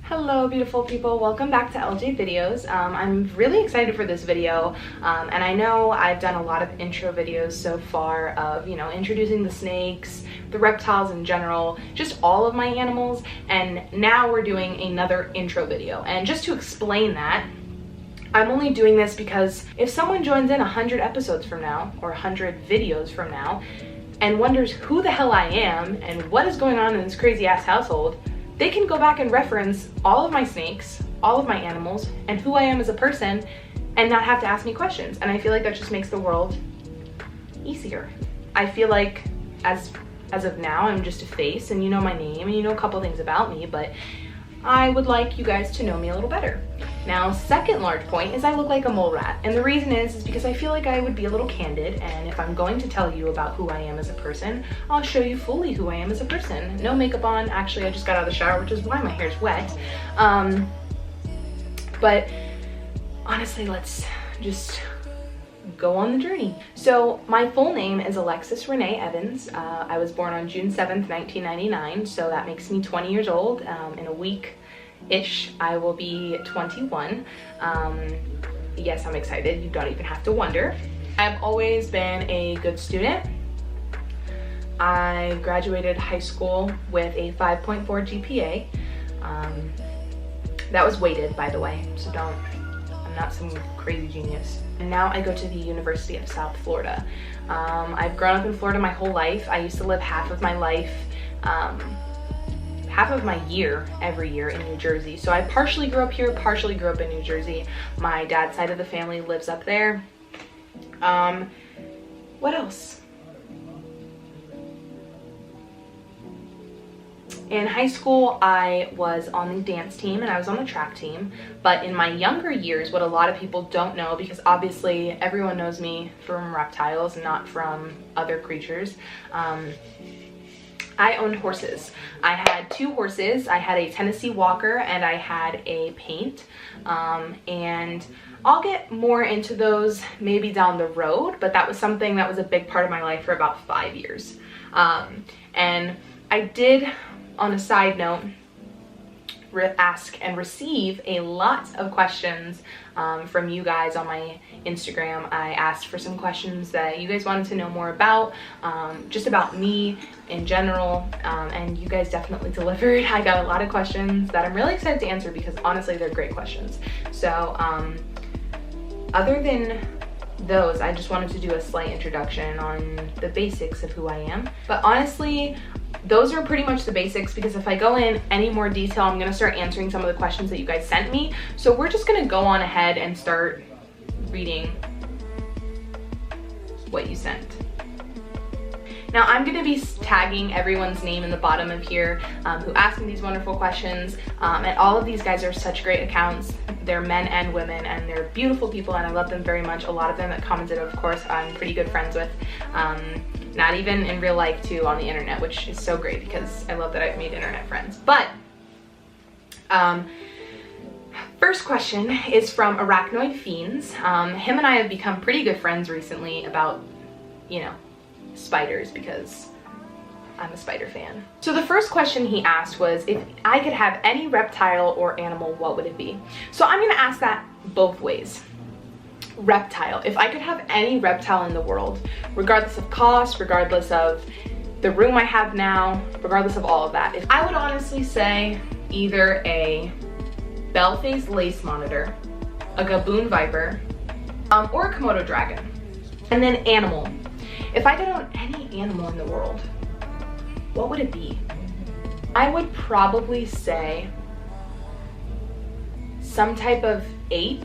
Hello beautiful people, welcome back to LJ Videos. I'm really excited for this video and I know I've done a lot of intro videos so far of, introducing the snakes, the reptiles in general, just all of my animals, and now we're doing another intro video. And just to explain that, I'm only doing this because if someone joins in 100 episodes from now or 100 videos from now and wonders who the hell I am and what is going on in this crazy ass household, they can go back and reference all of my snakes, all of my animals, and who I am as a person and not have to ask me questions. And I feel like that just makes the world easier. I feel like as of now, I'm just a face and you know my name and you know a couple things about me, but I would like you guys to know me a little better. Now, second large point is I look like a mole rat. And the reason is because I feel like I would be a little candid, and if I'm going to tell you about who I am as a person, I'll show you fully who I am as a person. No makeup on. Actually, I just got out of the shower, which is why my hair's wet. But honestly, let's just go on the journey. So my full name is Alexis Renee Evans. I was born on June 7th, 1999, so that makes me 20 years old. In a week-ish, I will be 21. Yes, I'm excited. You don't even have to wonder. I've always been a good student. I graduated high school with a 5.4 GPA. That was weighted, by the way, so I'm not some crazy genius. And now I go to the University of South Florida. I've grown up in Florida my whole life. I used to live half of my life, half of my year every year in New Jersey. So I partially grew up here, partially grew up in New Jersey. My dad's side of the family lives up there. What else? In high school, I was on the dance team and I was on the track team. But in my younger years, what a lot of people don't know, because obviously everyone knows me from reptiles, not from other creatures, I owned horses. I had two horses. I had a Tennessee Walker and I had a Paint. And I'll get more into those maybe down the road, but that was something that was a big part of my life for about 5 years. And I did, on a side note, ask and receive a lot of questions from you guys on my Instagram. I asked for some questions that you guys wanted to know more about, just about me in general, and you guys definitely delivered. I got a lot of questions that I'm really excited to answer because honestly they're great questions. So other than those, I just wanted to do a slight introduction on the basics of who I am. But honestly, those are pretty much the basics, because if I go in any more detail, I'm going to start answering some of the questions that you guys sent me. So we're just going to go on ahead and start reading what you sent. Now, I'm going to be tagging everyone's name in the bottom of here who asked me these wonderful questions. And all of these guys are such great accounts. They're men and women, and they're beautiful people, and I love them very much. A lot of them that commented, of course, I'm pretty good friends with. Not even in real life too, on the internet, which is so great because I love that I've made internet friends. But first question is from Arachnoid Fiends. Him and I have become pretty good friends recently about, spiders, because I'm a spider fan. So the first question he asked was, if I could have any reptile or animal, what would it be? So I'm gonna ask that both ways. Reptile. If I could have any reptile in the world, regardless of cost, regardless of the room I have now, regardless of all of that, if I would honestly say either a bell-faced lace monitor, a gaboon viper, or a Komodo dragon. And then animal. If I could own any animal in the world, what would it be? I would probably say some type of ape,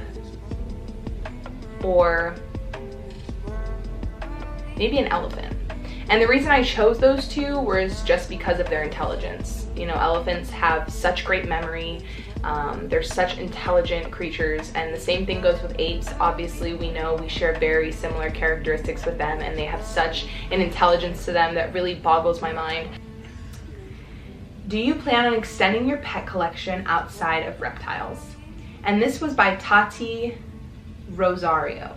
or maybe an elephant. And the reason I chose those two was just because of their intelligence. Elephants have such great memory. They're such intelligent creatures, and the same thing goes with apes. Obviously, we know we share very similar characteristics with them, and they have such an intelligence to them that really boggles my mind. Do you plan on extending your pet collection outside of reptiles? And this was by Tati Rosario,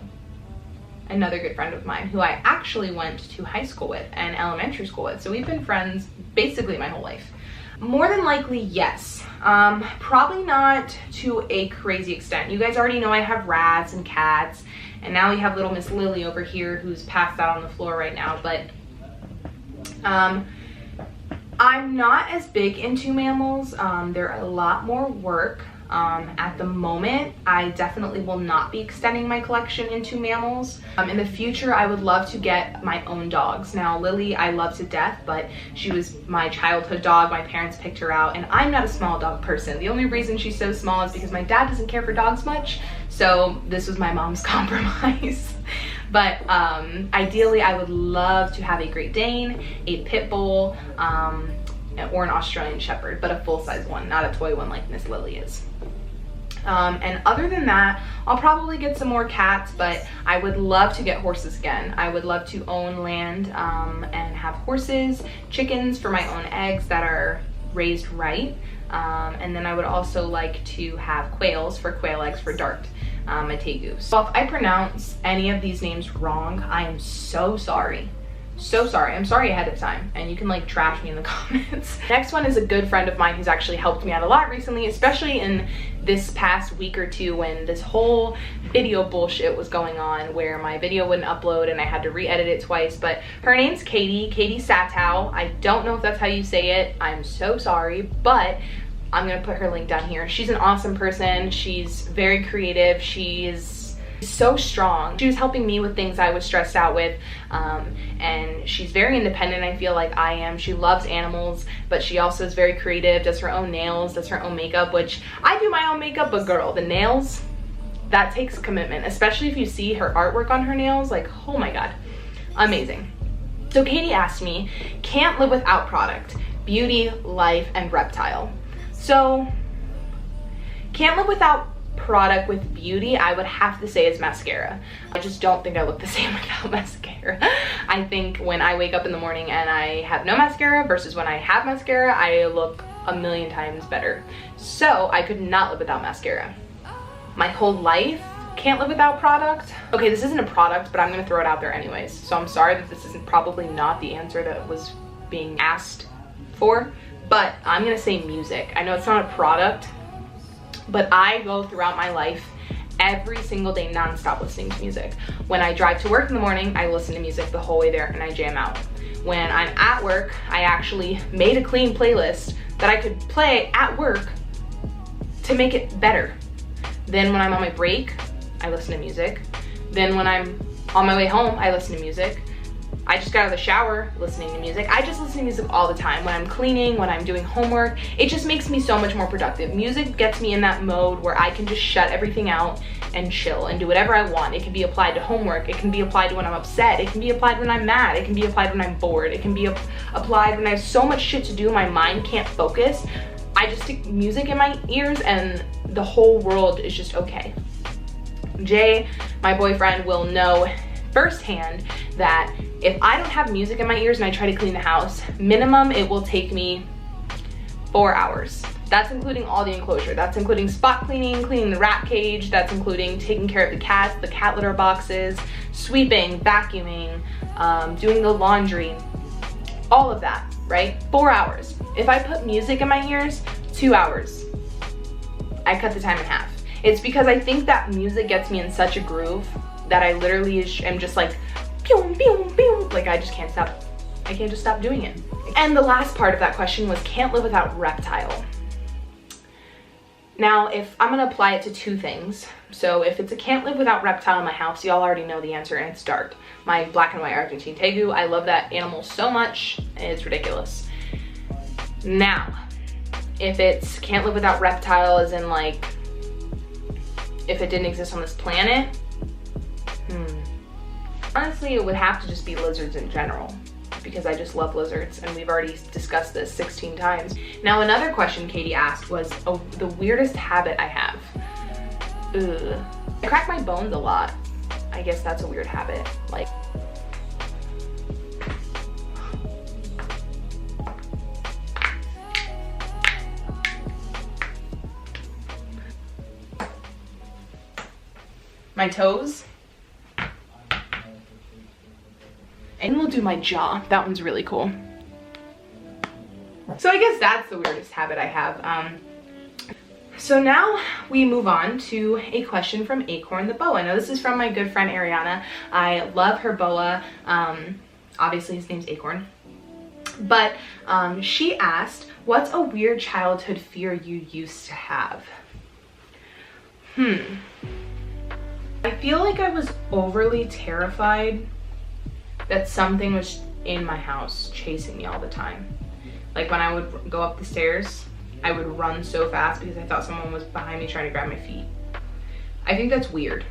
another good friend of mine who I actually went to high school with and elementary school with. So we've been friends basically my whole life. More than likely, yes. Probably not to a crazy extent. You guys already know I have rats and cats, and now we have little Miss Lily over here who's passed out on the floor right now, but I'm not as big into mammals. They're a lot more work. At the moment, I definitely will not be extending my collection into mammals. In the future, I would love to get my own dogs. Now, Lily, I love to death, but she was my childhood dog. My parents picked her out, and I'm not a small dog person. The only reason she's so small is because my dad doesn't care for dogs much, so this was my mom's compromise. But ideally, I would love to have a Great Dane, a Pit Bull, or an Australian Shepherd, but a full-size one, not a toy one like Miss Lily is. And other than that, I'll probably get some more cats, but I would love to get horses again. I would love to own land and have horses, chickens for my own eggs that are raised right. And then I would also like to have quails for quail eggs for Dart, my tegu. So if I pronounce any of these names wrong, I am so sorry. So sorry. I'm sorry ahead of time, and you can like trash me in the comments. Next one is a good friend of mine who's actually helped me out a lot recently, especially in this past week or two when this whole video bullshit was going on where my video wouldn't upload and I had to re-edit it twice. But her name's Katie Satow. I don't know if that's how you say it. I'm so sorry, but I'm gonna put her link down here. She's an awesome person. She's very creative. She's so strong. She was helping me with things I was stressed out with, and she's very independent. I feel like I am. She loves animals, but she also is very creative, does her own nails, does her own makeup, which I do my own makeup, but girl, the nails, that takes commitment, especially if you see her artwork on her nails. Like, oh my god, amazing. So Katie asked me, can't live without product, beauty, life, and reptile. So can't live without product with beauty, I would have to say is mascara. I just don't think I look the same without mascara. I think when I wake up in the morning and I have no mascara versus when I have mascara, I look a million times better. So I could not live without mascara. My whole life, can't live without product. Okay, this isn't a product, but I'm gonna throw it out there anyways. So I'm sorry that this isn't probably not the answer that was being asked for, but I'm gonna say music. I know it's not a product, but I go throughout my life every single day non-stop listening to music. When I drive to work in the morning, I listen to music the whole way there and I jam out. When I'm at work, I actually made a clean playlist that I could play at work to make it better. Then when I'm on my break, I listen to music. Then when I'm on my way home, I listen to music. I just got out of the shower listening to music. I just listen to music all the time. When I'm cleaning, when I'm doing homework, it just makes me so much more productive. Music gets me in that mode where I can just shut everything out and chill and do whatever I want. It can be applied to homework. It can be applied to when I'm upset. It can be applied when I'm mad. It can be applied when I'm bored. It can be applied when I have so much shit to do, my mind can't focus. I just stick music in my ears and the whole world is just okay. Jay, my boyfriend, will know firsthand that if I don't have music in my ears and I try to clean the house, minimum it will take me 4 hours. That's including all the enclosure. That's including spot cleaning, cleaning the rat cage. That's including taking care of the cats, the cat litter boxes, sweeping, vacuuming, doing the laundry, all of that, right? 4 hours. If I put music in my ears, 2 hours. I cut the time in half. It's because I think that music gets me in such a groove that I literally am just like, pew, pew, pew. Like I just can't stop. I can't just stop doing it. And the last part of that question was can't live without reptile. Now, if I'm gonna apply it to two things. So if it's a can't live without reptile in my house, y'all already know the answer and it's Dart. My black and white Argentine tegu. I love that animal so much, it's ridiculous. Now, if it's can't live without reptile as in like, if it didn't exist on this planet, honestly, it would have to just be lizards in general because I just love lizards and we've already discussed this 16 times. Now, another question Katie asked was the weirdest habit I have. I crack my bones a lot. I guess that's a weird habit. Like, my toes. And we'll do my jaw. That one's really cool. So I guess that's the weirdest habit I have. So now we move on to a question from Acorn the Boa. Now this is from my good friend Ariana. I love her boa. Obviously his name's Acorn. But she asked, what's a weird childhood fear you used to have? I feel like I was overly terrified that something was in my house chasing me all the time. Like when I would go up the stairs, I would run so fast because I thought someone was behind me trying to grab my feet. I think that's weird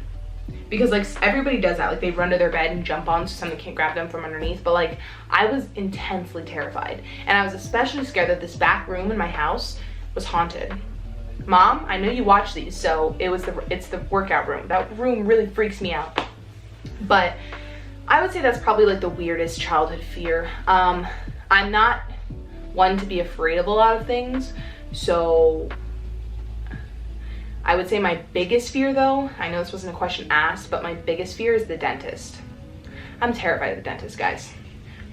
because like everybody does that. Like they run to their bed and jump on so someone can't grab them from underneath. But like I was intensely terrified, and I was especially scared that this back room in my house was haunted. Mom, I know you watch these, so it's the workout room. That room really freaks me out. But I would say that's probably like the weirdest childhood fear. I'm not one to be afraid of a lot of things, so I would say my biggest fear though, I know this wasn't a question asked, but my biggest fear is the dentist. I'm terrified of the dentist, guys.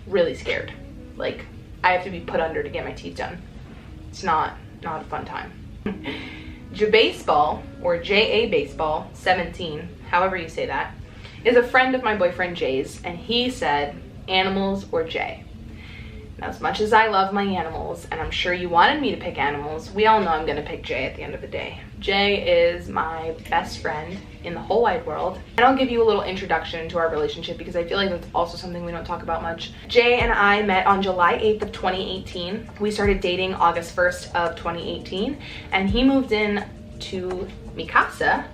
Really scared. Like I have to be put under to get my teeth done. It's not a fun time. J-Baseball, or J-A Baseball 17, however you say that, is a friend of my boyfriend Jay's, and he said animals or Jay. Now, as much as I love my animals, and I'm sure you wanted me to pick animals, we all know I'm gonna pick Jay at the end of the day. Jay is my best friend in the whole wide world. And I'll give you a little introduction to our relationship because I feel like that's also something we don't talk about much. Jay and I met on July 8th of 2018. We started dating August 1st of 2018, and he moved in to Mikasa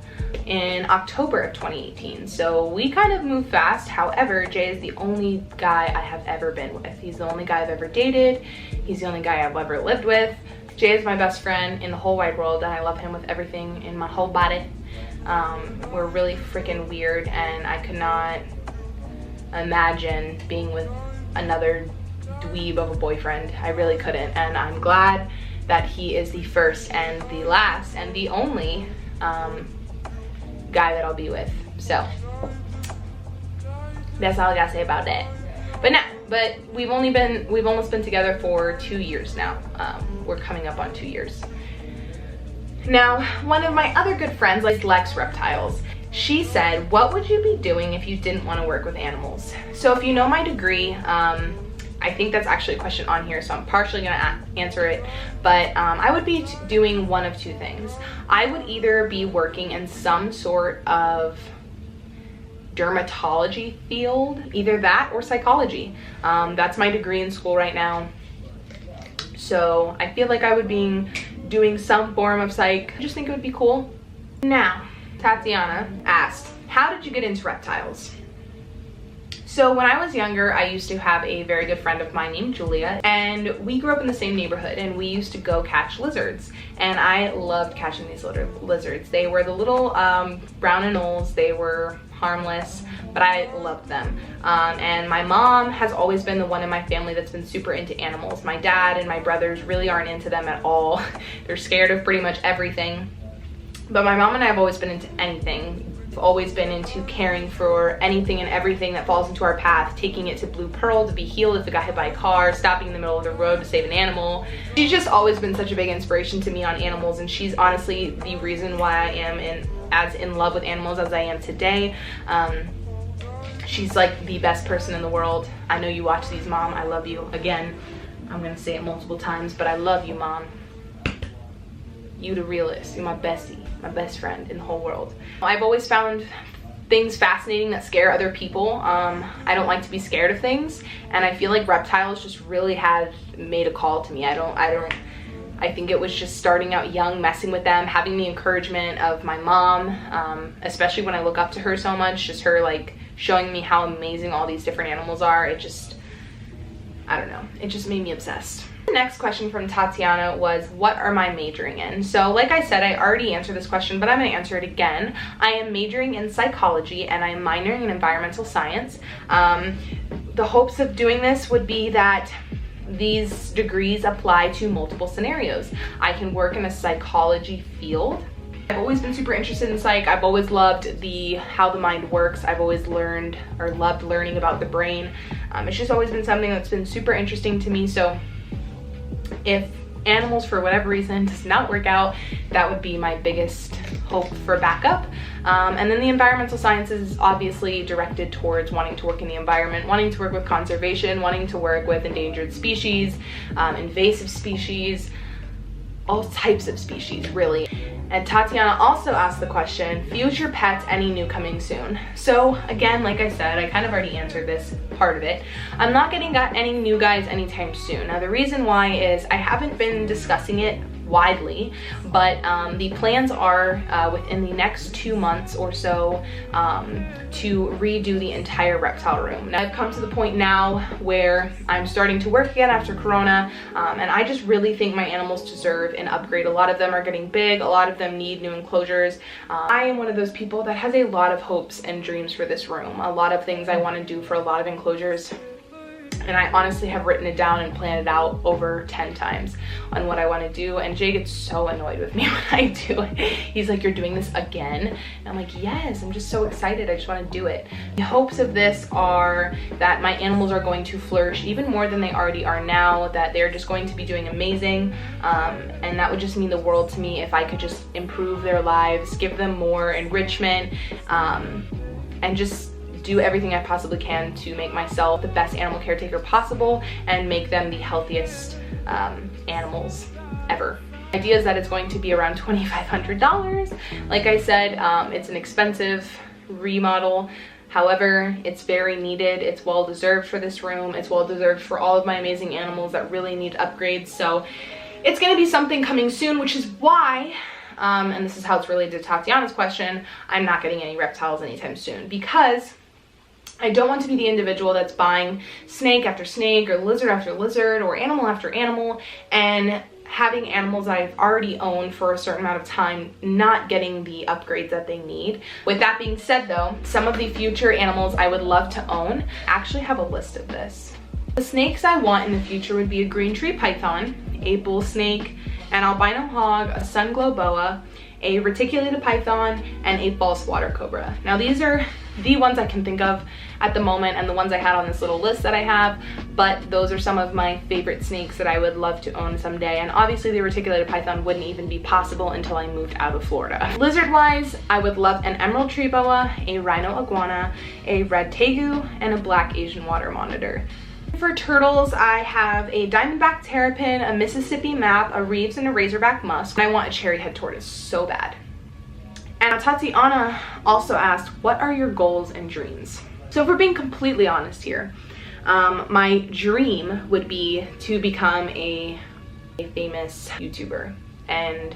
in October of 2018. So we kind of moved fast. However, Jay is the only guy I have ever been with. He's the only guy I've ever dated. He's the only guy I've ever lived with. Jay is my best friend in the whole wide world, and I love him with everything in my whole body. We're really freaking weird, and I could not imagine being with another dweeb of a boyfriend. I really couldn't, and I'm glad that he is the first and the last and the only guy that I'll be with. So that's all I gotta say about that. But we've almost been together for 2 years now. We're coming up on 2 years. Now, one of my other good friends likes reptiles. She said, what would you be doing if you didn't want to work with animals? So if you know my degree, I think that's actually a question on here, so I'm partially gonna answer it, but I would be doing one of two things. I would either be working in some sort of dermatology field, either that or psychology. That's my degree in school right now. So I feel like I would be doing some form of psych. I just think it would be cool. Now, Tatiana asked, how did you get into reptiles? So when I was younger, I used to have a very good friend of mine named Julia, and we grew up in the same neighborhood, and we used to go catch lizards, and I loved catching these lizards. They were the little brown anoles. They were harmless, but I loved them. And my mom has always been the one in my family that's been super into animals. My dad and my brothers really aren't into them at all. They're scared of pretty much everything. But my mom and I have always been into anything. We've always been into caring for anything and everything that falls into our path, taking it to Blue Pearl to be healed if it got hit by a car, stopping in the middle of the road to save an animal. She's just always been such a big inspiration to me on animals, and she's honestly the reason why I am as in love with animals as I am today. She's like the best person in the world. I know you watch these, Mom. I love you. Again, I'm gonna say it multiple times, but I love you, Mom. You the realist. You're my bestie, my best friend in the whole world. I've always found things fascinating that scare other people. I don't like to be scared of things, and I feel like reptiles just really had made a call to me. I think it was just starting out young, messing with them, having the encouragement of my mom, especially when I look up to her so much, just her like showing me how amazing all these different animals are. It just, I don't know, it just made me obsessed. The next question from Tatiana was, what am I majoring in? So like I said, I already answered this question, but I'm gonna answer it again. I am majoring in psychology, and I am minoring in environmental science. The hopes of doing this would be that these degrees apply to multiple scenarios. I can work in a psychology field. I've always been super interested in psych. I've always loved how the mind works. I've always learned or loved learning about the brain. It's just always been something that's been super interesting to me. So If animals for whatever reason does not work out, that would be my biggest hope for backup. And then the environmental sciences is obviously directed towards wanting to work in the environment, wanting to work with conservation, wanting to work with endangered species, invasive species, all types of species really. And Tatiana also asked the question, future pets, any new coming soon? So again, like I said, I kind of already answered this part of it. I'm not getting any new guys anytime soon. Now the reason why is I haven't been discussing it widely, but the plans are within the next 2 months or so to redo the entire reptile room. Now I've come to the point now where I'm starting to work again after Corona, and I just really think my animals deserve an upgrade. A lot of them are getting big, a lot of them need new enclosures. I am one of those people that has a lot of hopes and dreams for this room, a lot of things I want to do for a lot of enclosures. And I honestly have written it down and planned it out over 10 times on what I want to do. And Jay gets so annoyed with me when I do it. He's like, you're doing this again? And I'm like, yes, I'm just so excited. I just want to do it. The hopes of this are that my animals are going to flourish even more than they already are now, that they're just going to be doing amazing. And that would just mean the world to me if I could just improve their lives, give them more enrichment, and just do everything I possibly can to make myself the best animal caretaker possible and make them the healthiest animals ever. The idea is that it's going to be around $2,500. Like I said, it's an expensive remodel. However, it's very needed. It's well deserved for this room. It's well deserved for all of my amazing animals that really need upgrades. So it's going to be something coming soon, which is why and this is how it's related to Tatiana's question, I'm not getting any reptiles anytime soon, because I don't want to be the individual that's buying snake after snake or lizard after lizard or animal after animal and having animals that I've already owned for a certain amount of time not getting the upgrades that they need. With that being said though, some of the future animals I would love to own, I actually have a list of this. The snakes I want in the future would be a green tree python, a bull snake, an albino hog, a sun glow boa, a reticulated python, and a false water cobra. Now these are the ones I can think of at the moment and the ones I had on this little list that I have, but those are some of my favorite snakes that I would love to own someday. And obviously the reticulated python wouldn't even be possible until I moved out of Florida. Lizard wise, I would love an emerald tree boa, a rhino iguana, a red tegu, and a black Asian water monitor. For turtles, I have a diamondback terrapin, a Mississippi map, a Reeves, and a razorback musk. I want a cherry head tortoise so bad. And Tatiana also asked, what are your goals and dreams? So if we're being completely honest here, my dream would be to become a famous YouTuber, and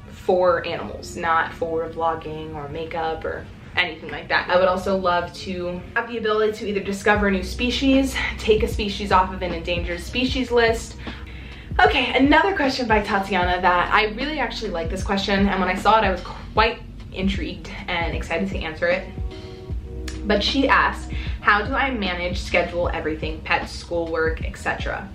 for animals, not for vlogging or makeup or anything like that. I would also love to have the ability to either discover a new species, take a species off of an endangered species list. Okay, another question by Tatiana that I really actually like this question, and when I saw it I was quite intrigued and excited to answer it. But she asked, how do I manage, schedule everything, pets, schoolwork, etc.?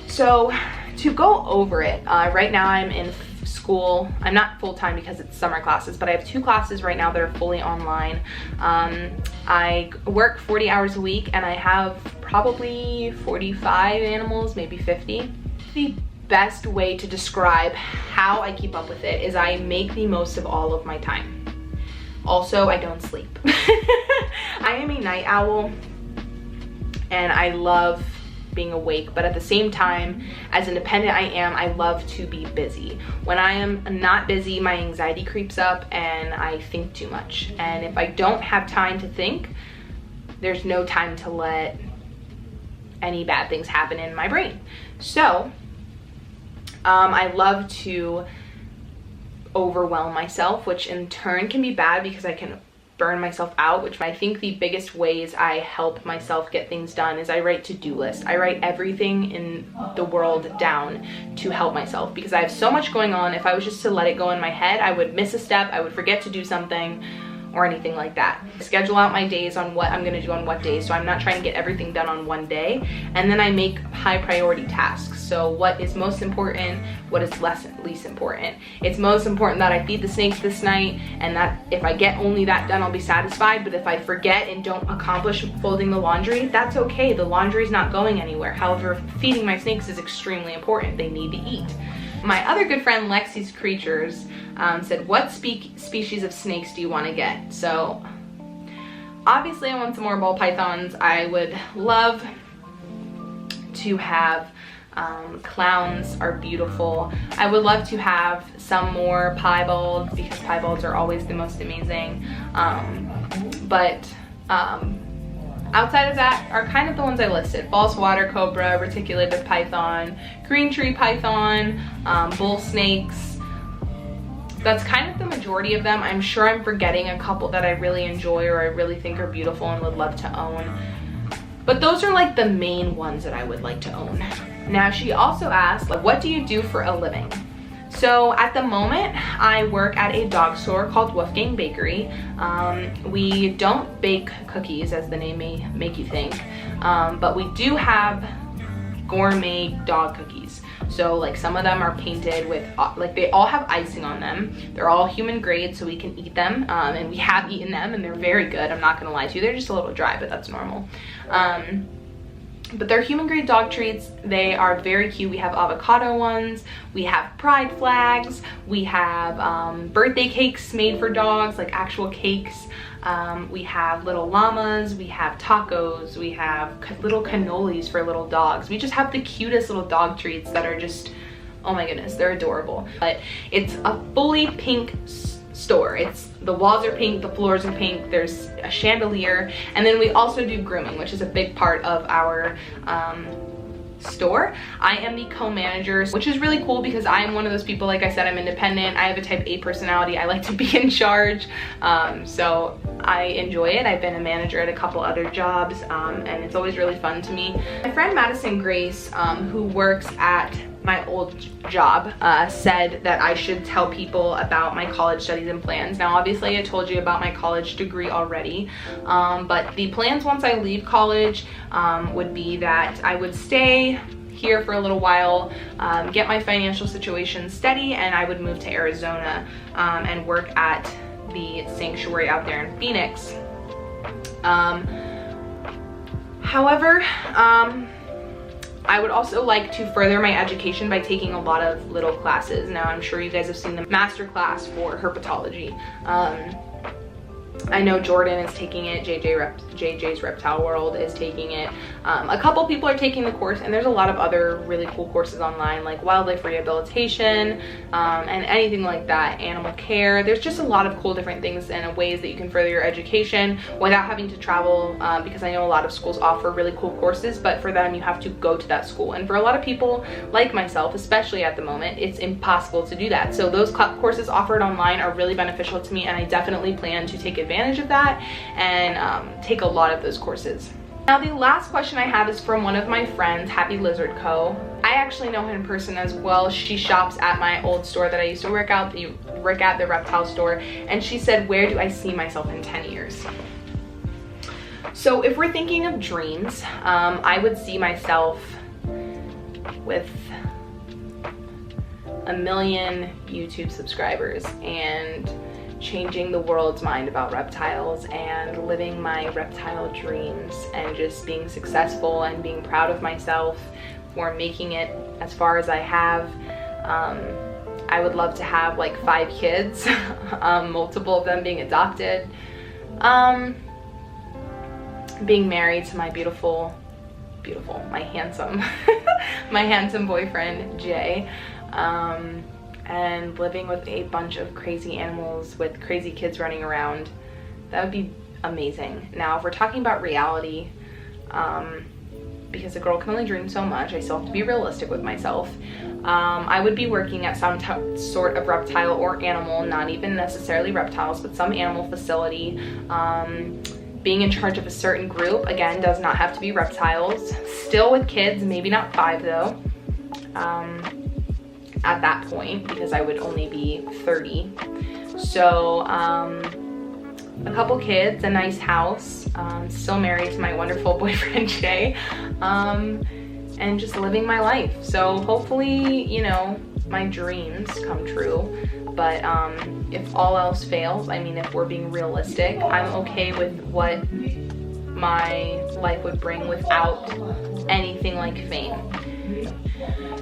So to go over it, right now I'm in school. I'm not full-time because it's summer classes, but I have 2 classes right now that are fully online. I work 40 hours a week and I have probably 45 animals, maybe 50. The best way to describe how I keep up with it is I make the most of all of my time. Also, I don't sleep. I am a night owl and I love being awake, but at the same time, as independent I love to be busy. When I am not busy, my anxiety creeps up and I think too much. And if I don't have time to think, there's no time to let any bad things happen in my brain. So I love to overwhelm myself, which in turn can be bad because I can burn myself out, which I think the biggest ways I help myself get things done is I write to-do lists. I write everything in the world down to help myself because I have so much going on. If I was just to let it go in my head, I would miss a step, I would forget to do something, or anything like that. Schedule out my days on what I'm gonna do on what days, so I'm not trying to get everything done on one day. And then I make high priority tasks. So what is most important, what is least important. It's most important that I feed the snakes this night, and that if I get only that done, I'll be satisfied. But if I forget and don't accomplish folding the laundry, that's okay. The laundry's not going anywhere. However, feeding my snakes is extremely important. They need to eat. My other good friend Lexi's Creatures said, what species of snakes do you want to get? So obviously I want some more ball pythons. I would love to have clowns are beautiful. I would love to have some more piebalds, because piebalds are always the most amazing. Outside of that are kind of the ones I listed: false water cobra, reticulated python, green tree python, bull snakes. That's kind of the majority of them. I'm sure I'm forgetting a couple that I really enjoy or I really think are beautiful and would love to own. But those are like the main ones that I would like to own. Now, she also asked, like, what do you do for a living? So at the moment, I work at a dog store called Wolfgang Bakery. We don't bake cookies, as the name may make you think, but we do have gourmet dog cookies. So like some of them are painted with, like they all have icing on them. They're all human grade, so we can eat them, and we have eaten them and they're very good. I'm not gonna lie to you, they're just a little dry, but that's normal. But they're human grade dog treats. They are very cute. We have avocado ones, we have pride flags, we have birthday cakes made for dogs, like actual cakes. We have little llamas, we have tacos, we have little cannolis for little dogs. We just have the cutest little dog treats that are just, oh my goodness, they're adorable. But it's a fully pink store. The walls are pink, the floors are pink, there's a chandelier, and then we also do grooming, which is a big part of our store. I am the co-manager, which is really cool because I am one of those people, like I said, I'm independent. I have a type A personality. I like to be in charge, so I enjoy it. I've been a manager at a couple other jobs, and it's always really fun to me. My friend Madison Grace, who works at my old job, said that I should tell people about my college studies and plans. Now, obviously I told you about my college degree already, but the plans once I leave college would be that I would stay here for a little while, get my financial situation steady, and I would move to Arizona and work at the sanctuary out there in Phoenix. However, I would also like to further my education by taking a lot of little classes. Now, I'm sure you guys have seen the master class for herpetology. I know Jordan is taking it, JJ's Reptile World is taking it. A couple people are taking the course, and there's a lot of other really cool courses online, like wildlife rehabilitation, and anything like that, animal care. There's just a lot of cool different things and ways that you can further your education without having to travel, because I know a lot of schools offer really cool courses, but for them you have to go to that school. And for a lot of people like myself, especially at the moment, it's impossible to do that. So those courses offered online are really beneficial to me, and I definitely plan to take advantage of that and take a lot of those courses. Now, the last question I have is from one of my friends, Happy Lizard Co. I actually know her in person as well. She shops at my old store that I used to work at, the reptile store, and she said, where do I see myself in 10 years? So if we're thinking of dreams, I would see myself with 1 million YouTube subscribers and changing the world's mind about reptiles and living my reptile dreams and just being successful and being proud of myself for making it as far as I have. I would love to have like 5 kids, multiple of them being adopted, being married to my beautiful, my handsome, my handsome boyfriend, Jay, and living with a bunch of crazy animals with crazy kids running around. That would be amazing. Now, if we're talking about reality, because a girl can only dream so much, I still have to be realistic with myself. I would be working at some sort of reptile or animal, not even necessarily reptiles, but some animal facility. Being in charge of a certain group, again, does not have to be reptiles. Still with kids, maybe not 5 though. At that point, because I would only be 30. So a couple kids, a nice house, still married to my wonderful boyfriend Jay, and just living my life. So hopefully, you know, my dreams come true. But if all else fails, I mean, if we're being realistic, I'm okay with what my life would bring without anything like fame.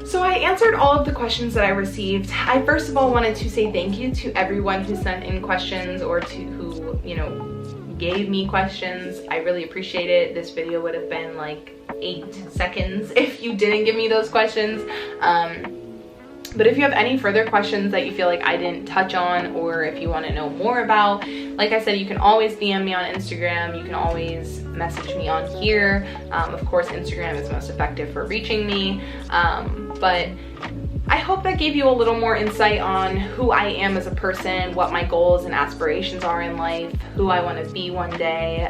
So I answered all of the questions that I received. I first of all wanted to say thank you to everyone who sent in questions or who, you know, gave me questions. I really appreciate it. This video would have been like 8 seconds if you didn't give me those questions. But if you have any further questions that you feel like I didn't touch on, or if you want to know more about, like I said, you can always DM me on Instagram. You can always message me on here. Of course, Instagram is most effective for reaching me. But I hope that gave you a little more insight on who I am as a person, what my goals and aspirations are in life, who I want to be one day.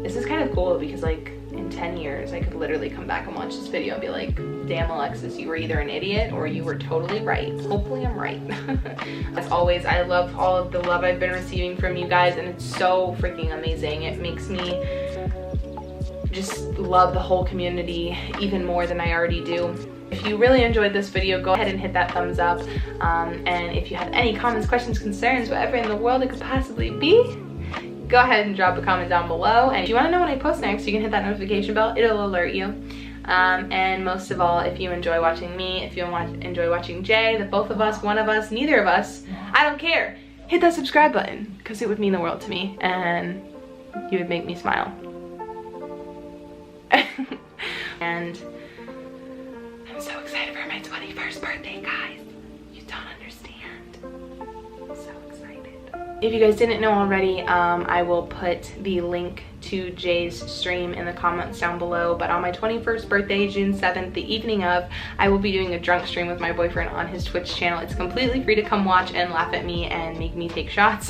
This is kind of cool because, like, in 10 years, I could literally come back and watch this video and be like, damn, Alexis, you were either an idiot or you were totally right. Hopefully I'm right. As always, I love all of the love I've been receiving from you guys, and it's so freaking amazing. It makes me just love the whole community even more than I already do. If you really enjoyed this video, go ahead and hit that thumbs up. And if you have any comments, questions, concerns, whatever in the world it could possibly be, go ahead and drop a comment down below. And if you want to know when I post next, you can hit that notification bell. It'll alert you. And most of all, if you enjoy watching me, if you enjoy watching Jay, the both of us, one of us, neither of us, I don't care. Hit that subscribe button because it would mean the world to me and you would make me smile. And I'm so excited for my 21st birthday, guys. You don't understand. I'm so excited. If you guys didn't know already, I will put the link to Jay's stream in the comments down below. But on my 21st birthday, June 7th, the evening of, I will be doing a drunk stream with my boyfriend on his Twitch channel. It's completely free to come watch and laugh at me and make me take shots.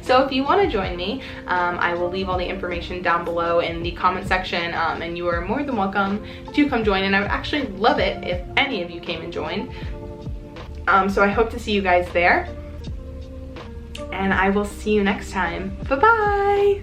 So if you want to join me, I will leave all the information down below in the comment section, and you are more than welcome to come join. And I would actually love it if any of you came and joined. So I hope to see you guys there. And I will see you next time. Bye-bye!